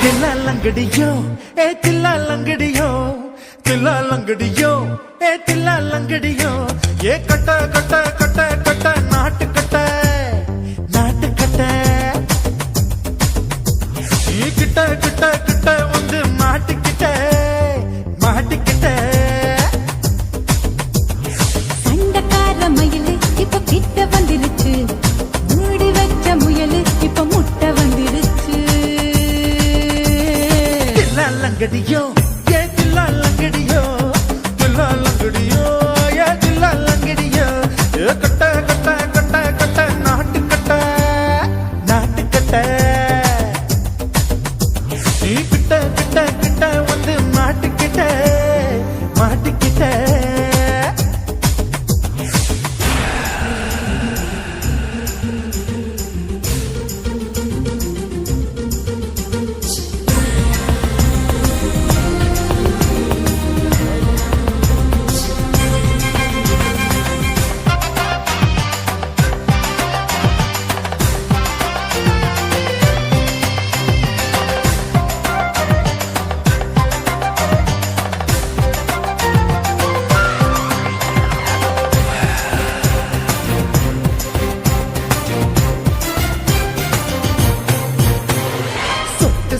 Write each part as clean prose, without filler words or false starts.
தில்லாலங்கடியோ ஏ தில்லாலங்கடியோ தில்லாலங்கடியோ ஏ தில்லாலங்கடியோ ஏ கட்ட கட்ட கட்ட கட்ட நாட்டு கட்ட நாட்டு கட்ட நீ கிட்ட கிட்ட கிட்ட வந்து மாட்டிக்கிட்ட மாட்டிக்கிட்ட சண்டக்கார மயிலு இப்ப கிட்ட வந்துருச்சு மூடி வச்ச முயலு இப்ப முட்டை வந்துருச்சு தில்லாலங்கடியோ ஏ தில்லாலங்கடியோ தில்லாலங்கடியோ ஏ தில்லாலங்கடியோ ஏ கட்ட கட்ட கட்ட கட்ட நாட்டு கட்ட நாட்டு கட்ட நீ கிட்ட கிட்ட கிட்ட வந்து மாட்டிக்கிட்ட மாட்டிக்கிட்ட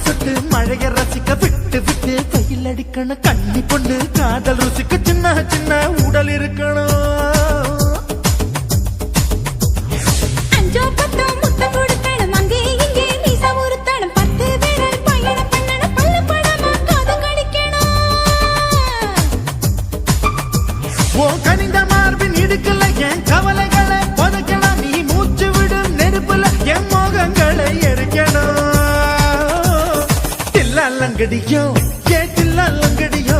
சொட்டு மழைய ரசிக்க விட்டு விட்டு வெயில் அடிக்கணும் கண்ணி பொண்ணு காதல் ருசிக்க சின்ன சின்ன உடல் இருக்கணும் அஞ்சோ பத்தோ முத்தம் கொடுக்கணும் அங்கே இங்கே மீசா உருத்தணும் 10 விரல் பயணம் பண்ணணும் பல்ல படமா காது கடிக்கணும் ஓ கனிந்த மார்பின் இடுக்கல என் கவலைகளை புதைக்கணும் நீ மூச்சு விடும் நெருப்புல என் மோகங்களை எரிக்கணும் தில்லாலங்கடியோ ஏ தில்லாலங்கடியோ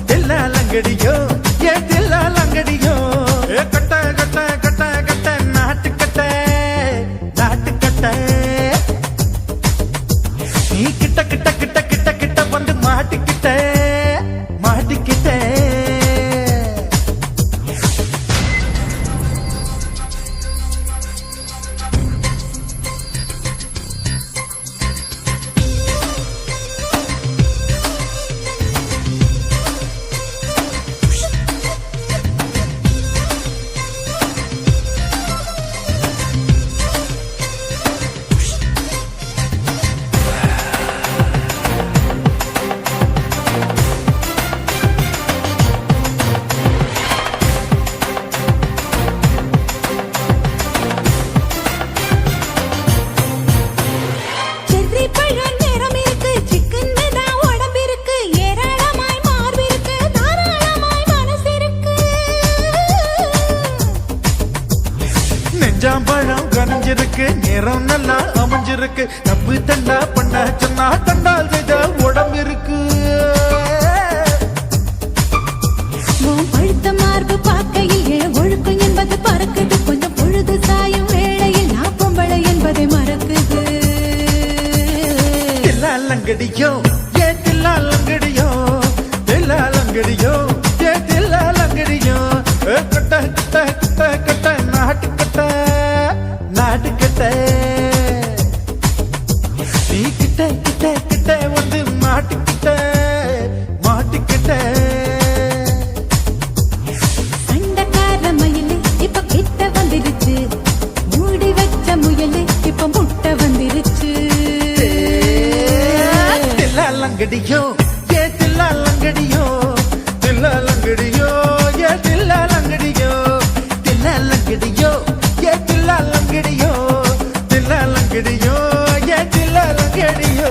தில்லாலங்கடியோ ஏ தில்லாலங்கடியோ ஏ கட்ட கட்ட கட்ட கட்ட நாட்டு கட்ட நாட்டு கட்ட நீ கிட்ட கிட்ட கிட்ட கிட்ட கிட்ட வந்து மாட்டிக்கிட்ட மாட்டிக்கிட்ட செர்ரி பழம் நிறம் இருக்கு சிக்கன்னு தான் உடம்பு இருக்கு ஏராளமாய் மார்பு இருக்கு தாராளமாய் மனசு இருக்கு நெஞ்சாம்பழம் கனிஞ்சிருக்கு நிறம் நல்லா அமைஞ்சிருக்கு தப்பு தண்டா பண்ண சொன்னா தண்டால் செய்த உடம்பு இருக்கு உன் பழுத்த மார்பு பார்க்கையில் என் ஒழுக்கம் என்பது பறக்குது கொஞ்சம் பொழுது சாயும் வேளையில் நான் பொம்பளை என்பதை மறக்குது தில்லாலங்கடியோ ஏ தில்லாலங்கடியோ தில்லாலங்கடியோ ஏ தில்லாலங்கடியோ ஏ கட்ட கட்ட கட்ட கட்ட நாட்டு கட்ட நாட்டு கட்ட நீ கிட்ட கிட்ட கிட்ட வந்து மாட்டிக்கிட்ட மாட்டிக்கிட்ட சண்டக்கார மயிலு இப்ப கிட்ட வந்துருச்சு மூடி வச்ச முயலு இப்ப முட்டை வந்துருச்சு தில்லாலங்கடியோ ஏ தில்லாலங்கடியோ தில்லாலங்கடியோ ஏ தில்லாலங்கடியோ தில்லாலங்கடியோ ஏ தில்லாலங்கடியோ தில்லாலங்கடியோ ஏ தில்லாலங்கடியோ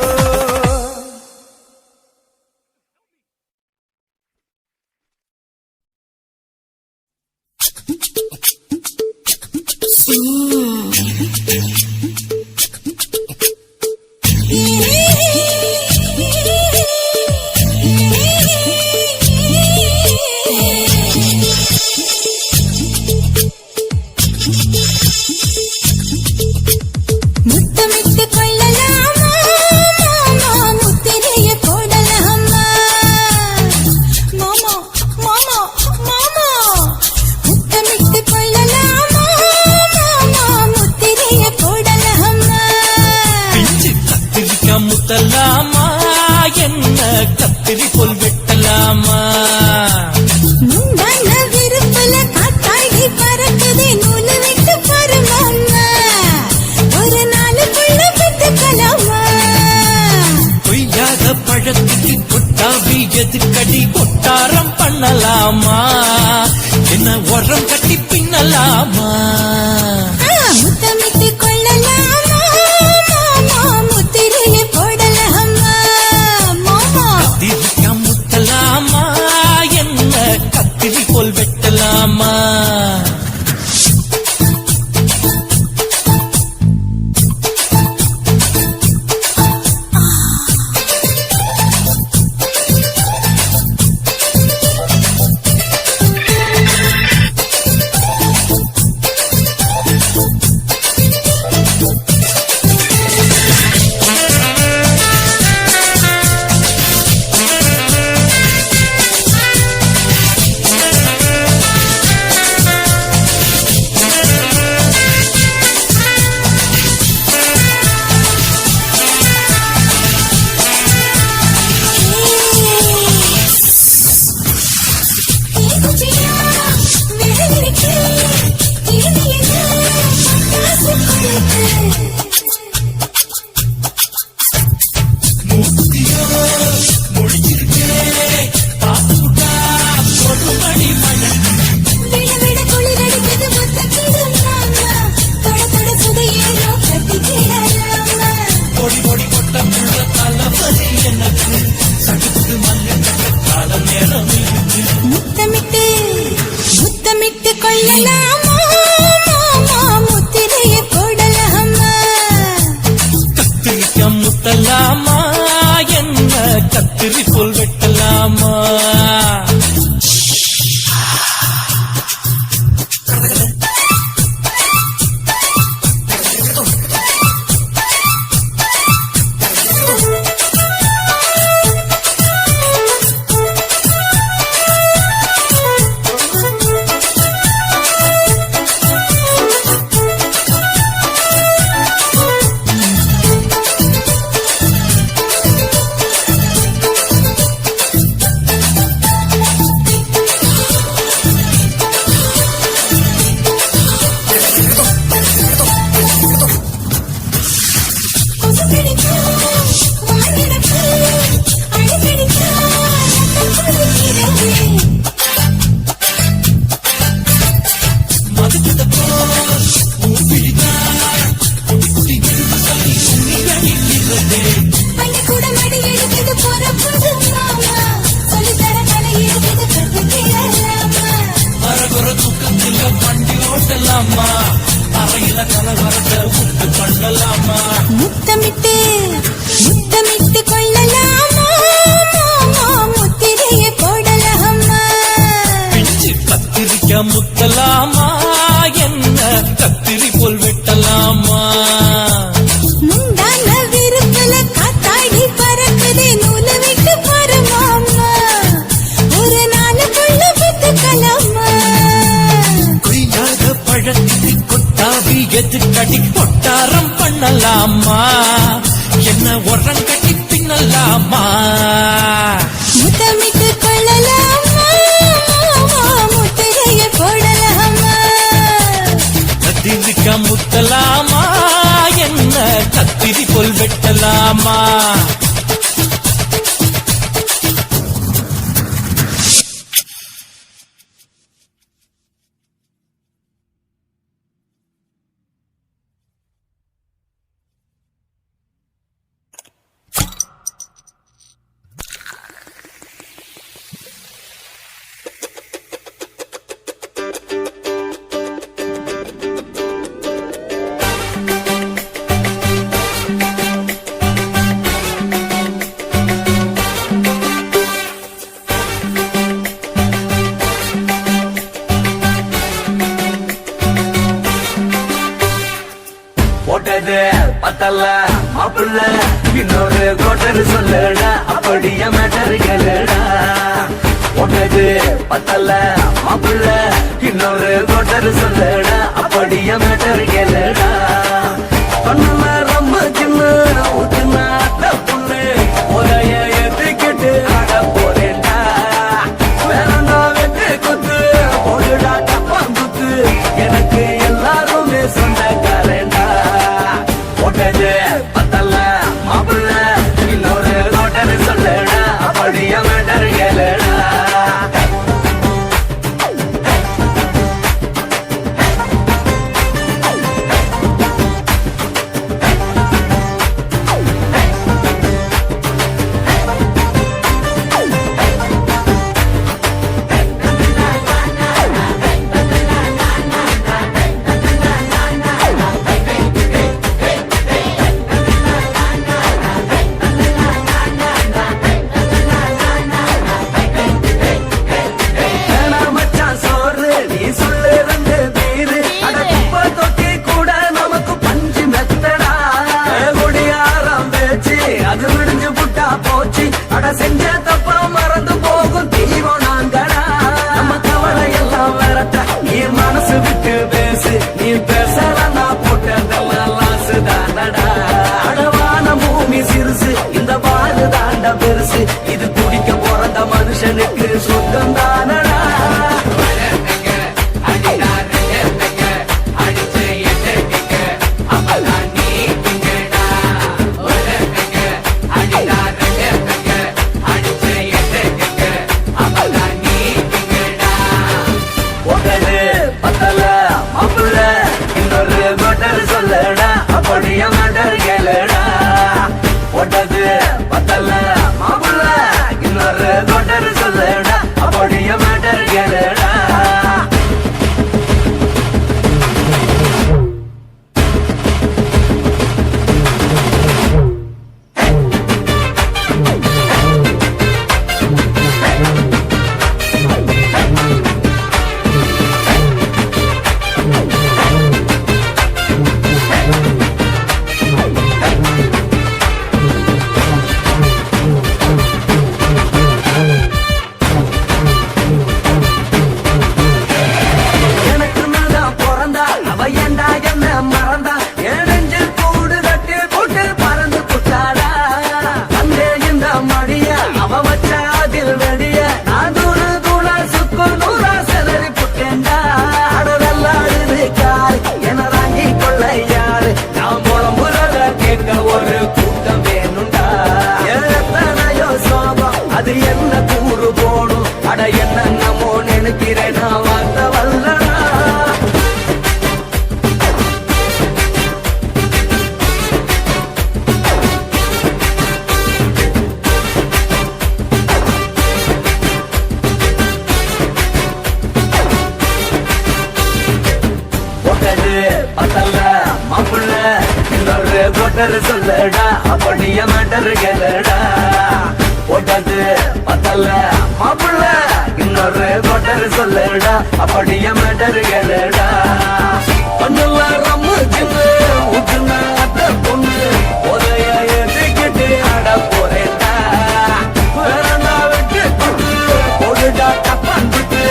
முத்தலாமா என்ன கத்திரி போல் வெட்டலாமா முந்தான விருப்பல காத்தாடி பறக்குதே நூலு விட்டு பருமாமா ஒரு நாளுக்குள்ள விட்டுக்கலாமா பொய்யாத பழத்துக்கு கொட்டாவி எதுக்கடி கொட்டாரம் பண்ணலாமா என்ன உரம் கட்டி பின்னலாமா முத்தமிட்டு கொள்ளலாமா மாமா முத்திரையை போடலாமா மாமா கத்திரிக்கா முத்தலாமா என்ன கத்திரி போல் வெட்டலாமா முத்தமிட்டு முத்தமிட்டு கொள்ளலாமா மாமா முத்திரையை போடலாமா கத்திரிக்கா முத்தலாமா என்ன கத்திரி போல் வெட்டலாமா முத்தமிட்டு முத்தமிட்டு கொள்ளலாமா மாமா முத்திரையை போடலாமா கத்திரிக்கா முத்தலாமா என்ன கத்திரி போல் வெட்டலாமா முந்தான விருப்பல காத்தாடி பறக்குதே நூலு விட்டு பருமாமா ஒரு நாளுக்குள்ள விட்டுக்கலாமா கொய்யாத பழத்துக்கு கொட்டாவி எதுக்கடி கொட்டாரம் பண்ணலாமா என்ன உரம் கட்டி பின்னலாமா முத்தமிட்டு கொள்ளலாமா மாமா முத்திரையை போடலாமா கத்திரிக்கா முத்தலாமா என்ன கத்திரி போல் வெட்டலாமா போட்டது பத்தல்ல மாப்பிள்ள இன்னொரு கோட்டர் சொல்லுடா அப்படியே மேட்டர் கேளுடா போட்டது பத்தல்ல மாப்பிள்ள இன்னொரு கோட்டர் சொல்லுடா அப்படியே மேட்டர் கேளுடா பண்ணல ரொம்ப சின்ன ஊத்துனா பொண்ணு தாண்டா பெருசு இது குடிக்க பிறந்த மனுஷனுக்கு சொந்தம் தானடா சொல்லடா அப்படியே மேட்டர் கேளுடா ஒட்டது பத்தல மாப்பிள்ள இன்னொரு கொட்டர் சொல்லடா அப்படியே மேட்டர் கேளுடா ஒரு கூட்டம் வேணுண்டா எத்தனையோ சோபம் அது என்ன கூறு போடும் அட என்னமோ நினைக்கிறேன் நான் வார்த்தை வல்லடா பத்தல்ல மாப்பிள்ள இன்னொரு கொட்டர் சொல்லடா அப்படியே மேட்டர் கேளுடா ஒட்டது பத்தல்ல மாப்பிள்ள இன்னொரு கொட்டர் சொல்லடா அப்படியே மேட்டர் கேளுடா கொஞ்சம் ரம்மு சின்ன ஊத்துனா அத்த பொண்ணு உதய ஏற்றிக்கிட்டு ஆட போறேன்டா வேறண்டா வெட்டு கொட்டு போடுடா தப்பான்ட்டு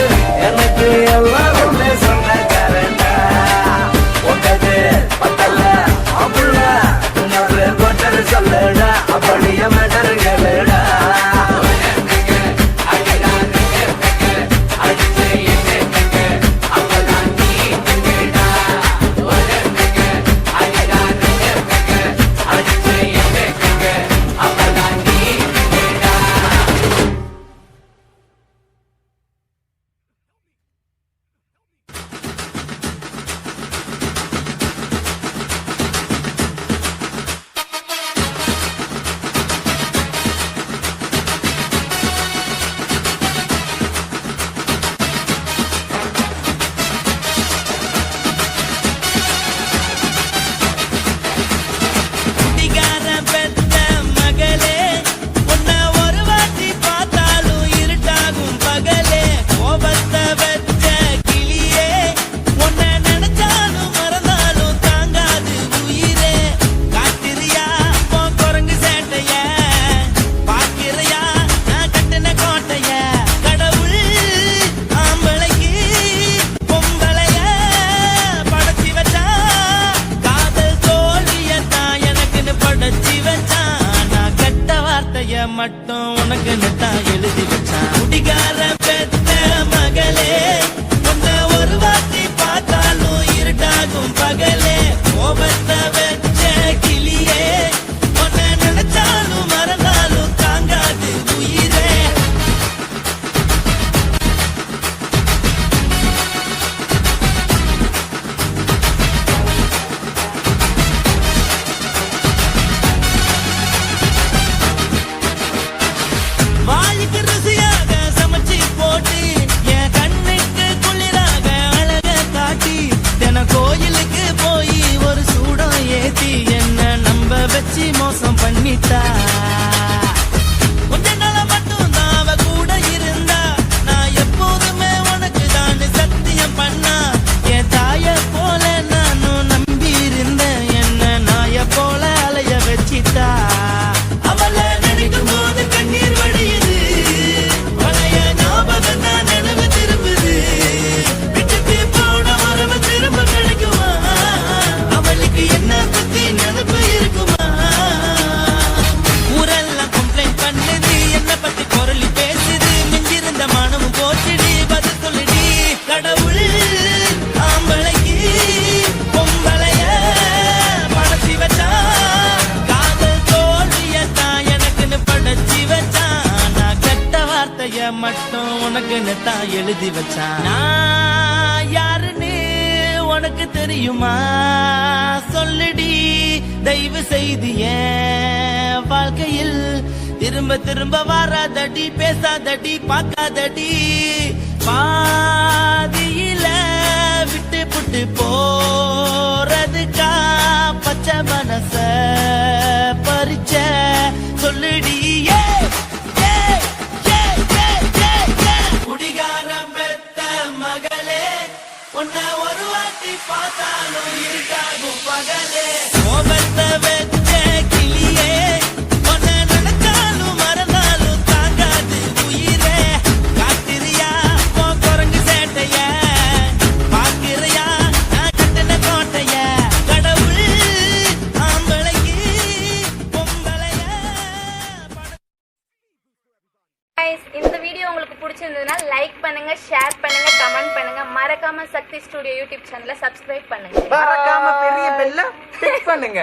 எனக்கு எல்லாருமே சொன்ன காரண்டா ஒட்டது பத்தல்ல மாப்பிள்ள இன்னொரு கொட்டர் சொல்லடா அப்படியே மேட்டர் கேளுடா மட்டும் உனக்கு நெத்தான் எழுதி வச்சான் குடிகார பெத்த மகளே உன்னை ஒரு வாட்டி பார்த்தாலும் இருட்டாகும் பகலே கோபத்தை வச்ச கிளியே உன்னை நினைச்சாலும் மறந்தாலும் தாங்காது உயிரே வாய்க்கு ருசியாக சமைச்சு போட்டு என் கண்ணுக்கு குளிராக அழக காட்டி தின கோயிலுக்கு போய் ஒரு சூடம் ஏத்தி என்ன நம்ப வச்சு மோசம் பண்ணிட்டா கொஞ்ச நாள மட்டும் தான் அவ கூட இருந்தா நான் எப்போதுமே உனக்கு தான் சத்தியம் பண்ணா என் தாய போல நானும் நம்பி இருந்தேன் என்ன நாய போல அலைய வச்சிட்டா அவளை நினைக்கும் போது கண்ணீர் வடியுது பழைய ஞாபகம் தான் நினைவு திரும்புது விட்டுட்டு போன உறவு திரும்ப கிடைக்குமா அவளுக்கு என்ன பத்தி நினைப்பு இருக்குமா ஊர மட்டும் உனக்குன்னு தான் எழுதி வச்சான். நான் யாருன்னு உனக்கு தெரியுமா? சொல்லுடி தயவு செய்து என் வாழ்க்கையில் திரும்ப திரும்ப வராதடி, பேசாதடி, பார்க்காதடி. பாதியில விட்டு புட்டு போறதுக்கா பச்சை மனச பறிச்ச சொல்லுடி. குடிகாரம் பெத்த மகளே, உன்னை ஒரு வாட்டி பார்த்தாலும் இருக்காகும் பகலே. கோபத்தை வச்ச கிளியே, உன்னை நினைச்சாலும் மறந்தாலும் தாங்காது உயிரே. காத்திரியா உன் குரங்கு சேட்டைய, பாக்கிறியா நான் கட்டின கோட்டைய. கடவுள் ஆம்பளைக்கு பொம்பளைய Guys, இந்த வீடியோ உங்களுக்கு பிடிச்சிருந்ததுன்னா லைக் பண்ணுங்க, ஷேர் பண்ணுங்க, கமெண்ட் பண்ணுங்க. மறக்காம சக்தி ஸ்டுடியோ யூடியூப் சேனலை சப்ஸ்கிரைப் பண்ணுங்க. மறக்காம பெரிய பெல்ல கிளிக் பண்ணுங்க.